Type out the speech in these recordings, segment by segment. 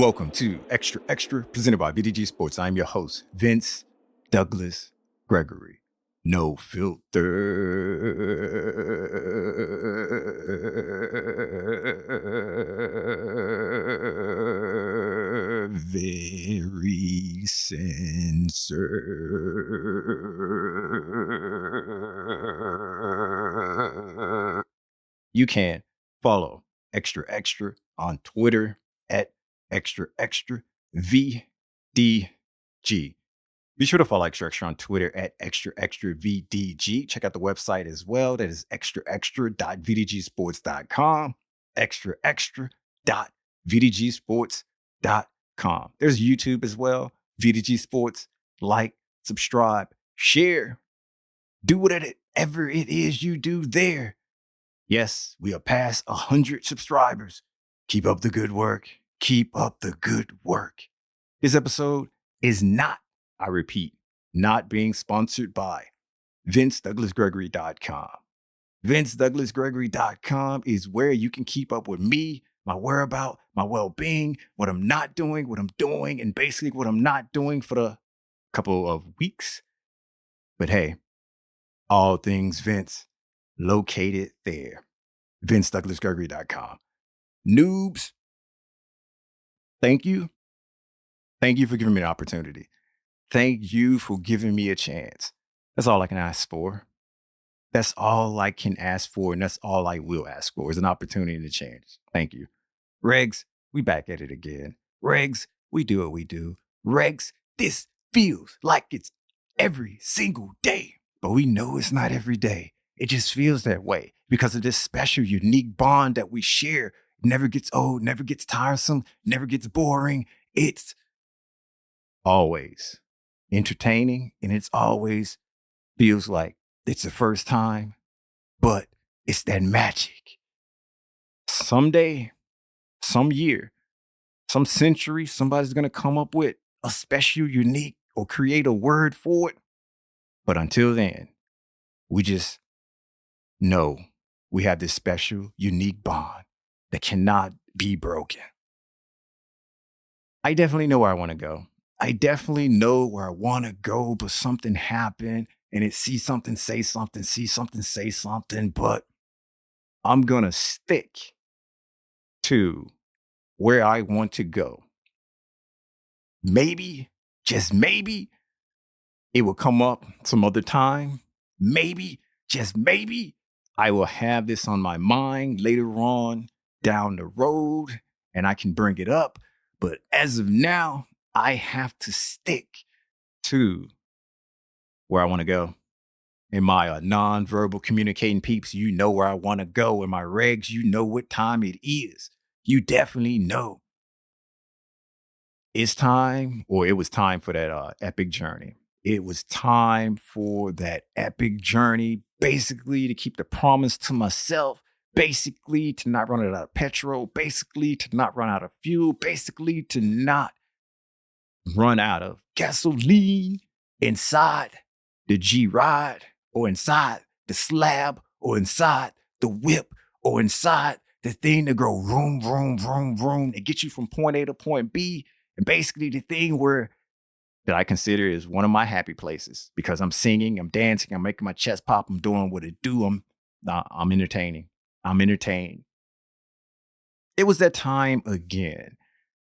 Welcome to Xtra, presented by VDG Sports. I'm your host, Vince Douglas Gregory. No filter. Very censored. You can follow Xtra on Twitter at Xtra VDG. Be sure to follow Xtra on Twitter at Xtra VDG. Check out the website as well. That is xtra.vdgsports.com. xtra.vdgsports.com. There's YouTube as well. VDG Sports. Like, subscribe, share. Do whatever it is you do there. Yes, we are past 100 subscribers. Keep up the good work. Keep up the good work. This episode is not, I repeat, not being sponsored by VinceDouglasGregory.com. VinceDouglasGregory.com is where you can keep up with me, my whereabouts, my well-being, what I'm not doing, what I'm doing, and basically what I'm not doing for the couple of weeks. But hey, all things Vince, located there. VinceDouglasGregory.com. Noobs, thank you. Thank you for giving me the opportunity. Thank you for giving me a chance. That's all I can ask for. That's all I can ask for, and that's all I will ask for is an opportunity and a chance. Thank you. Regs, we back at it again. Regs, we do what we do. Regs, this feels like it's every single day, but we know it's not every day. It just feels that way because of this special, unique bond that we share. It never gets old, never gets tiresome, never gets boring. It's always entertaining, and it's always feels like it's the first time, but it's that magic. Someday, some year, some century, somebody's going to come up with a special, unique, or create a word for it. But until then, we just know we have this special, unique bond that cannot be broken. I definitely know where I want to go. But something happened and it see something, say something, but I'm going to stick to where I want to go. Maybe, just maybe, it will come up some other time. Maybe, just maybe, I will have this on my mind later on down the road and I can bring it up. But as of now, I have to stick to where I want to go. In my non-verbal communicating peeps, you know where I want to go. In my regs, you know what time it is. You definitely know. It's time, or it was time for that epic journey. It was time for that epic journey, basically to keep the promise to myself, basically to not run out of petrol, basically to not run out of fuel, basically to not run out of gasoline inside the G-Ride, or inside the slab, or inside the whip, or inside the thing to go vroom, vroom, vroom, vroom, and get you from point A to point B. And basically the thing that I consider is one of my happy places because I'm singing, I'm dancing, I'm making my chest pop, I'm doing what it do. I'm entertaining. I'm entertained. It was that time again,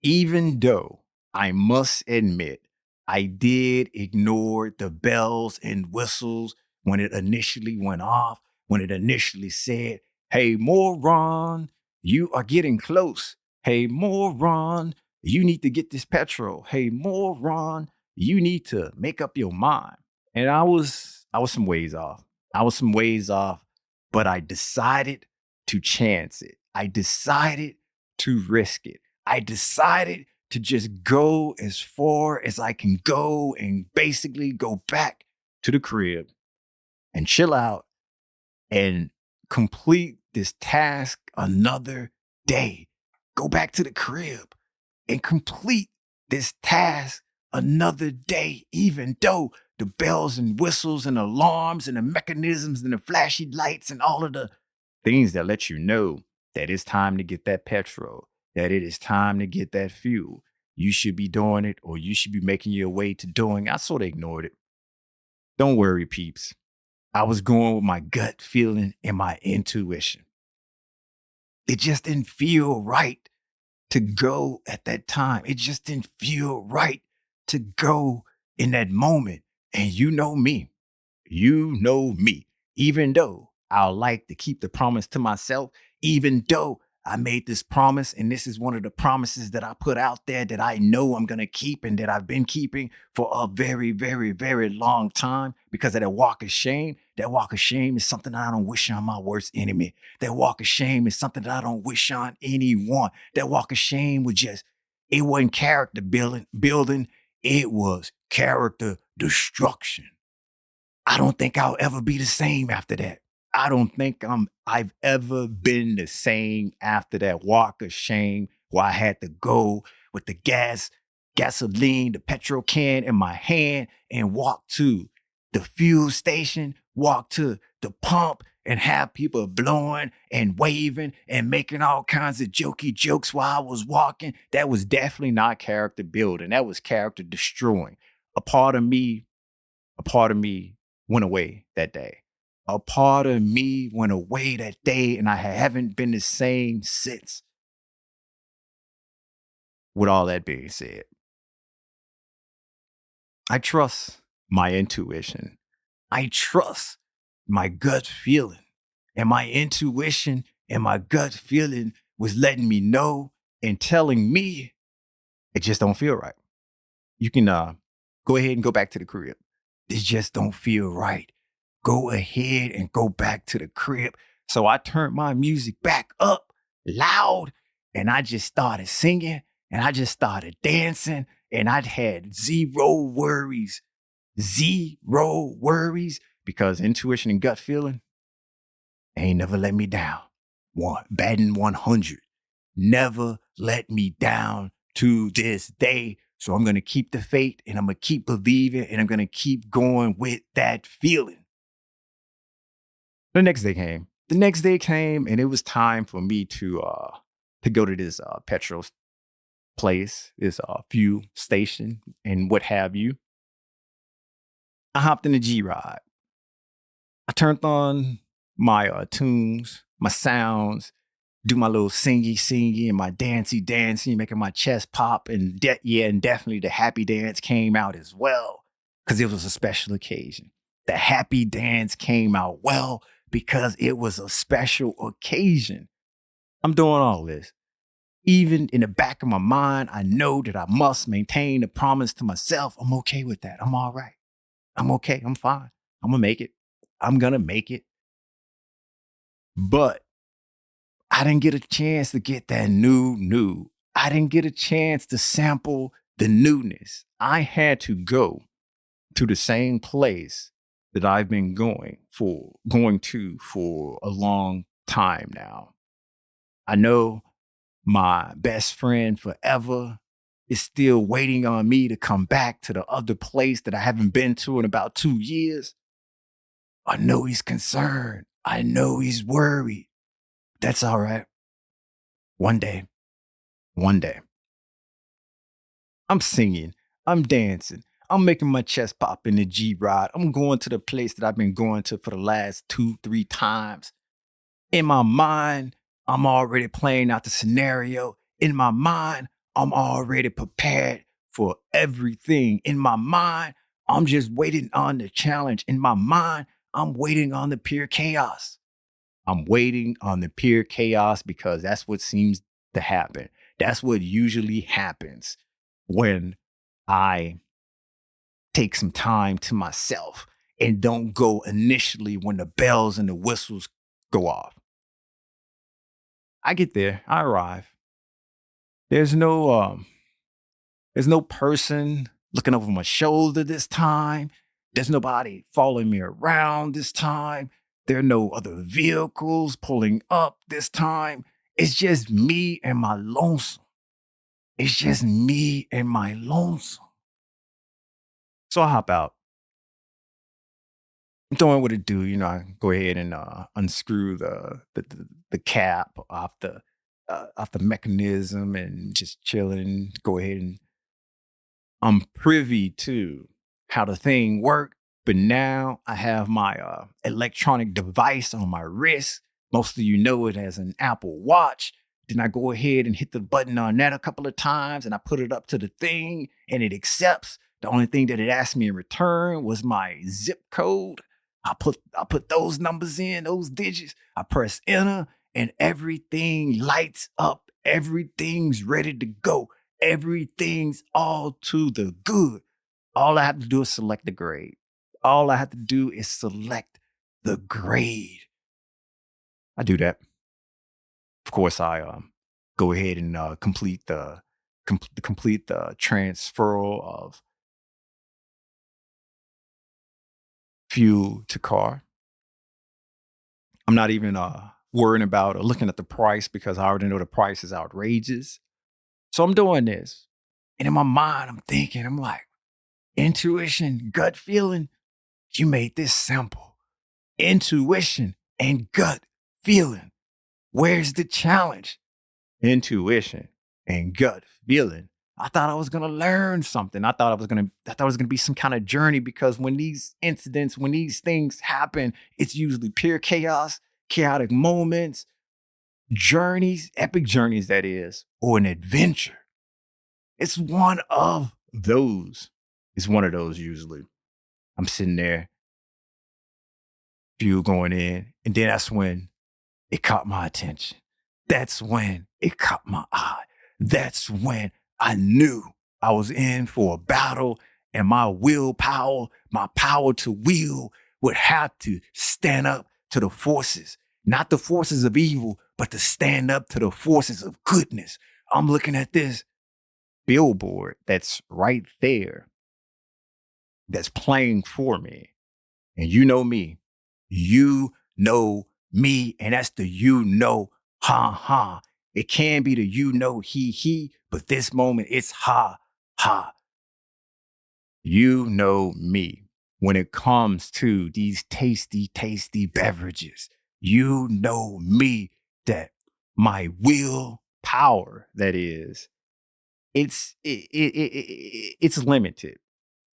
even though I must admit, I did ignore the bells and whistles when it initially went off, when it initially said, "Hey, moron, you are getting close. Hey, moron, you need to get this petrol. Hey, moron, you need to make up your mind." And I was some ways off. But I decided to chance it. I decided to risk it. I decided to just go as far as I can go and basically go back to the crib and chill out and complete this task another day. Go back to the crib and complete this task another day, even though the bells and whistles and alarms and the mechanisms and the flashy lights and all of the things that let you know that it's time to get that petrol, that it is time to get that fuel. You should be doing it, or you should be making your way to doing it. I sort of ignored it. Don't worry, peeps. I was going with my gut feeling and my intuition. It just didn't feel right to go at that time. It just didn't feel right to go in that moment. And you know me, even though I like to keep the promise to myself, even though I made this promise, and this is one of the promises that I put out there that I know I'm going to keep and that I've been keeping for a very, very, very long time because of that walk of shame. That walk of shame is something that I don't wish on my worst enemy. That walk of shame is something that I don't wish on anyone. That walk of shame was just, it wasn't character building, it was character destruction. I don't think I'll ever be the same after that. I don't think I've ever been the same after that walk of shame where I had to go with the gasoline, the petrol can in my hand and walk to the fuel station, walk to the pump and have people blowing and waving and making all kinds of jokey jokes while I was walking. That was definitely not character building. That was character destroying. A part of me a part of me went away that day. A part of me went away that day, and I haven't been the same since. With all that being said, I trust my intuition. I trust my gut feeling. And my intuition and my gut feeling was letting me know and telling me it just don't feel right. You can go ahead and go back to the crib. This just don't feel right. Go ahead and go back to the crib. So I turned my music back up loud and I just started singing and I just started dancing and I had zero worries because intuition and gut feeling ain't never let me down. Batting 100, never let me down to this day. So I'm going to keep the faith and I'm going to keep believing and I'm going to keep going with that feeling. The next day came. The next day came and it was time for me to go to this petrol place, this fuel station and what have you. I hopped in the G-Ride. I turned on my tunes, my sounds, do my little singy and my dancing, making my chest pop. And and definitely the happy dance came out as well because it was a special occasion. The happy dance came out well because it was a special occasion. I'm doing all this. Even in the back of my mind, I know that I must maintain the promise to myself. I'm okay with that. I'm all right. I'm okay. I'm fine. I'm going to make it. I'm going to make it. But I didn't get a chance to get that new. I didn't get a chance to sample the newness. I had to go to the same place that I've been going to for a long time now. I know my best friend forever is still waiting on me to come back to the other place that I haven't been to in about 2 years. I know he's concerned. I know he's worried. That's all right. One day, one day. I'm singing, I'm dancing, I'm making my chest pop in the G Ride. I'm going to the place that I've been going to for the last 2, 3 times. In my mind, I'm already playing out the scenario. In my mind, I'm already prepared for everything. In my mind, I'm just waiting on the challenge. In my mind, I'm waiting on the pure chaos. I'm waiting on the pure chaos because that's what seems to happen. That's what usually happens when I take some time to myself and don't go initially when the bells and the whistles go off. I get there, I arrive. There's no there's no person looking over my shoulder this time. There's nobody following me around this time. There are no other vehicles pulling up this time. It's just me and my lonesome. It's just me and my lonesome. So I hop out. I'm doing what it do, I go ahead and unscrew the cap off off the mechanism and just chilling. Go ahead and I'm privy to how the thing worked, but now I have my electronic device on my wrist. Most of you know it as an Apple Watch. Then I go ahead and hit the button on that a couple of times and I put it up to the thing and it accepts. The only thing that it asked me in return was my zip code. I put those numbers in, those digits. I press enter and everything lights up. Everything's ready to go. Everything's all to the good. All I have to do is select the grade. All I have to do is select the grade. I do that. Of course, I go ahead and complete the transfer of fuel to car. I'm not even worrying about or looking at the price because I already know the price is outrageous. So I'm doing this. And in my mind, I'm thinking, I'm like, intuition, gut feeling, you made this simple. Intuition and gut feeling. Where's the challenge? Intuition and gut feeling. I thought I was gonna learn something. I thought it was gonna be some kind of journey because when these incidents, when these things happen, it's usually pure chaos, chaotic moments, journeys, epic journeys, that is, or an adventure. It's one of those. It's one of those usually. I'm sitting there, fuel going in, and then that's when it caught my attention. That's when it caught my eye. That's when I knew I was in for a battle and my willpower, my power to will would have to stand up to the forces, not the forces of evil, but to stand up to the forces of goodness. I'm looking at this billboard that's right there that's playing for me. And you know me. You know me. And that's the ha ha. It can be the he, but this moment it's ha ha. You know me when it comes to these tasty, tasty beverages. You know me that my will power, that is, it's limited.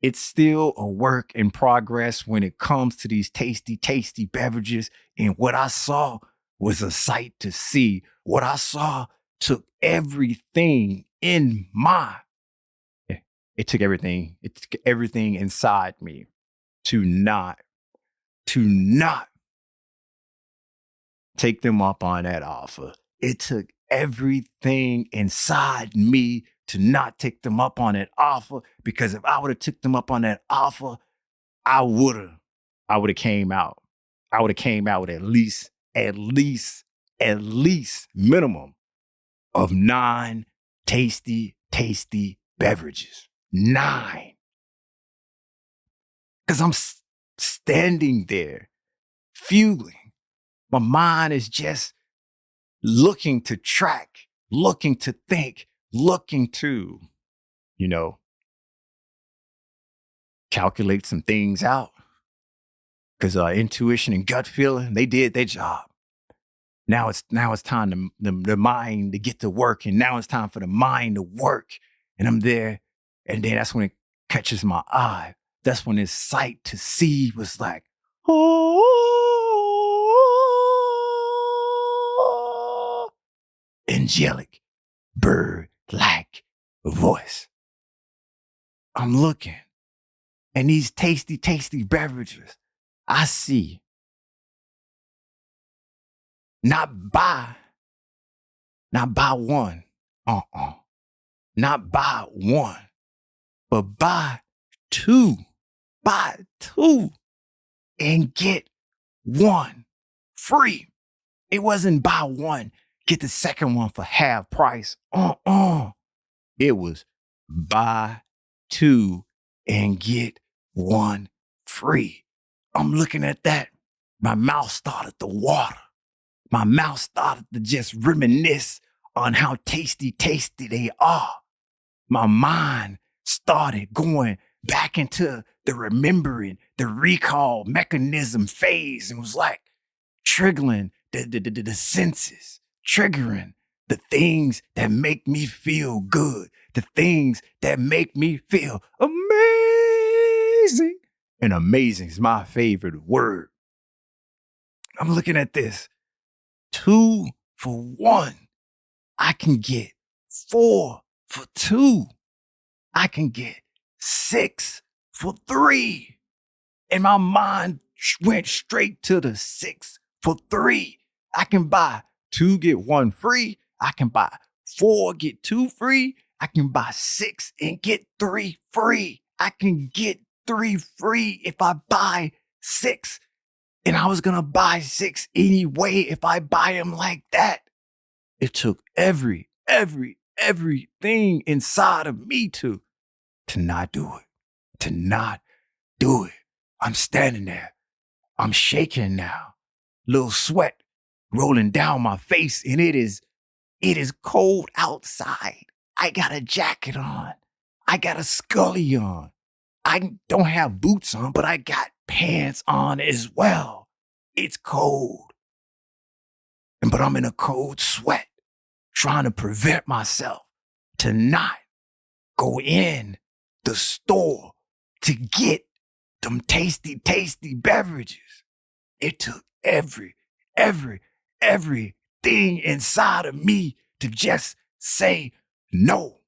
It's still a work in progress when it comes to these tasty, tasty beverages. And what I saw was a sight to see. What I saw took everything in my, it took everything inside me to not take them up on that offer. It took everything inside me to not take them up on that offer, because if I would have took them up on that offer, I would have came out. I would have came out with at least minimum of 9 tasty, tasty beverages. 9. Because I'm standing there, fueling. My mind is just looking to track, looking to think, looking to, calculate some things out. Because intuition and gut feeling, they did their job. Now it's time to the mind to get to work, and now it's time for the mind to work. And I'm there, and then that's when it catches my eye. That's when this sight to see was like, oh, angelic, bird-like voice. I'm looking, and these tasty, tasty beverages, I see. Not buy one. Not buy one, but buy two. Buy 2 and get 1 free. It wasn't buy 1, get the second one for half price. It was buy 2 and get 1 free. I'm looking at that. My mouth started to water. My mouth started to just reminisce on how tasty, tasty they are. My mind started going back into the remembering, the recall mechanism phase, and was like triggering the senses, triggering The things that make me feel good. The things that make me feel amazing. And amazing is my favorite word. I'm looking at this. 2 for 1. I can get 4 for 2. I can get 6 for 3. And my mind went straight to the 6 for 3. I can buy 2, get 1 free. I can buy 4, get 2 free. I can buy 6 and get 3 free. I can get 3 free if I buy 6. And I was going to buy 6 anyway if I buy them like that. It took everything inside of me to not do it. To not do it. I'm standing there. I'm shaking now. Little sweat rolling down my face, and it is cold outside. I got a jacket on. I got a scully on. I don't have boots on, but I got pants on as well. It's cold. But I'm in a cold sweat, trying to prevent myself to not go in the store to get them tasty beverages. It took everything inside of me to just say no.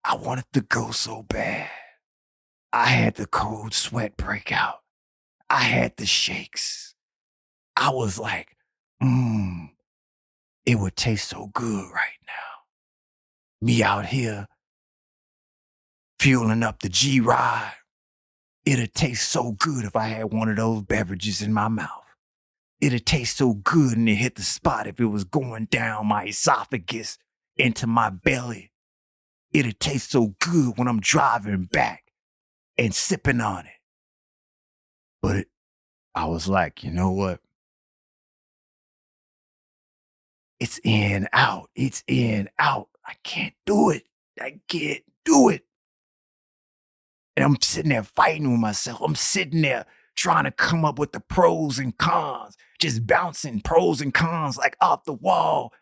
I wanted to go so bad. I had the cold sweat break out. I had the shakes. I was like, it would taste so good right now. Me out here fueling up the G-Ride. It'd taste so good if I had one of those beverages in my mouth. It'd taste so good and it hit the spot if it was going down my esophagus into my belly. It'd taste so good when I'm driving back and sipping on it. But I was like, you know what? It's in, out. It's in, out. I can't do it. I can't do it. And I'm sitting there fighting with myself. I'm sitting there trying to come up with the pros and cons, just bouncing pros and cons like off the wall.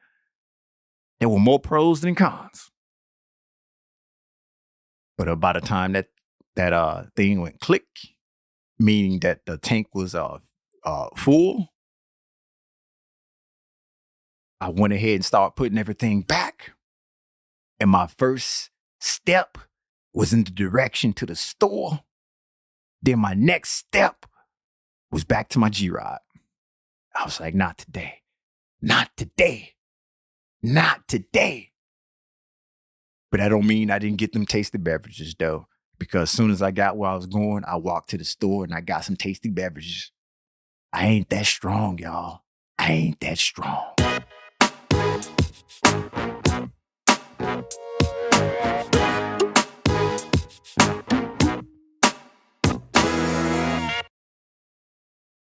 There were more pros than cons. But by the time that thing went click, meaning that the tank was full, I went ahead and started putting everything back. And my first step was in the direction to the store. Then my next step was back to my G-Ride. I was like, not today. Not today. Not today. But that don't mean I didn't get them tasty beverages, though. Because as soon as I got where I was going, I walked to the store and I got some tasty beverages. I ain't that strong, y'all. I ain't that strong.